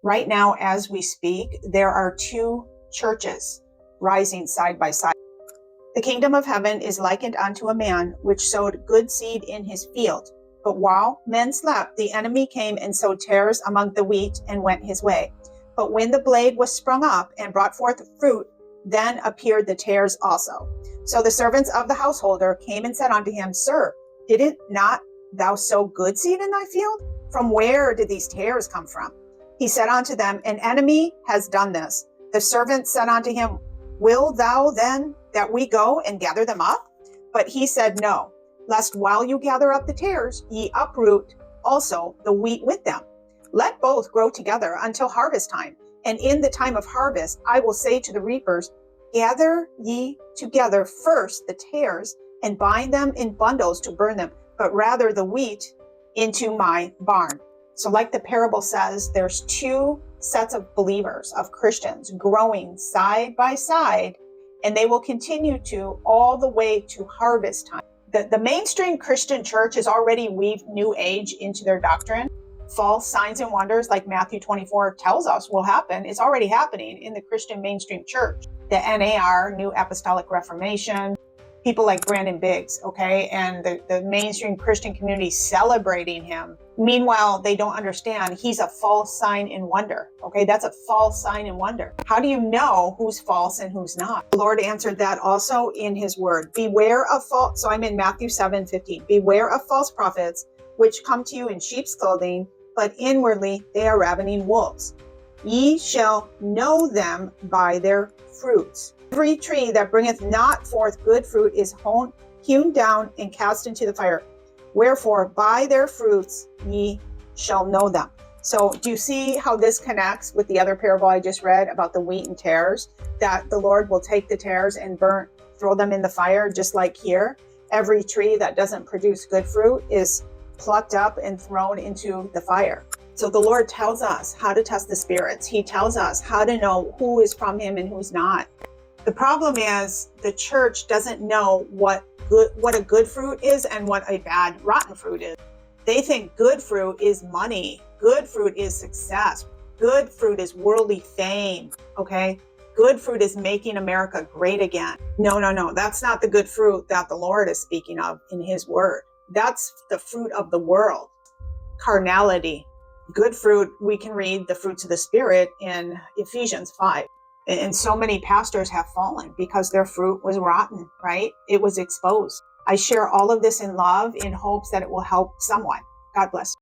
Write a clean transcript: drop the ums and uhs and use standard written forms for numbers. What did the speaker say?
Right now, as we speak, there are two churches rising side by side. The kingdom of heaven is likened unto a man which sowed good seed in his field. But while men slept, the enemy came and sowed tares among the wheat and went his way. But when the blade was sprung up and brought forth fruit, then appeared the tares also. So the servants of the householder came and said unto him, Sir, did it not thou sow good seed in thy field? From where did these tares come from? He said unto them, An enemy has done this. The servants said unto him, Will thou then that we go and gather them up? But he said, No, lest while you gather up the tares, ye uproot also the wheat with them. Let both grow together until harvest time. And in the time of harvest, I will say to the reapers, Gather ye together first the tares, and bind them in bundles to burn them, but rather the wheat into my barn. So like the parable says, there's two sets of believers, of Christians, growing side by side, and they will continue to all the way to harvest time. The mainstream Christian church has already weaved New Age into their doctrine. False signs and wonders, like Matthew 24 tells us will happen, it's already happening in the Christian mainstream church. The NAR, New Apostolic Reformation, people like Brandon Biggs, okay, and the mainstream Christian community celebrating him. Meanwhile, they don't understand he's a false sign and wonder, okay? That's a false sign and wonder. How do you know who's false and who's not? The Lord answered that also in his word. Beware of false, so I'm in Matthew 7:15. Beware of false prophets, which come to you in sheep's clothing, but inwardly they are ravening wolves. Ye shall know them by their fruits. Every tree that bringeth not forth good fruit is hewn down and cast into the fire. Wherefore, by their fruits ye shall know them. So do you see how this connects with the other parable I just read about the wheat and tares? That the Lord will take the tares and throw them in the fire, just like here. Every tree that doesn't produce good fruit is plucked up and thrown into the fire. So the Lord tells us how to test the spirits. He tells us how to know who is from him and who's not. The problem is the church doesn't know what a good fruit is and what a bad rotten fruit is. They think good fruit is money. Good fruit is success. Good fruit is worldly fame, okay? Good fruit is making America great again. No. That's not the good fruit that the Lord is speaking of in his word. That's the fruit of the world. Carnality. Good fruit, we can read the fruits of the Spirit in Ephesians 5. And so many pastors have fallen because their fruit was rotten, right? It was exposed. I share all of this in love in hopes that it will help someone. God bless.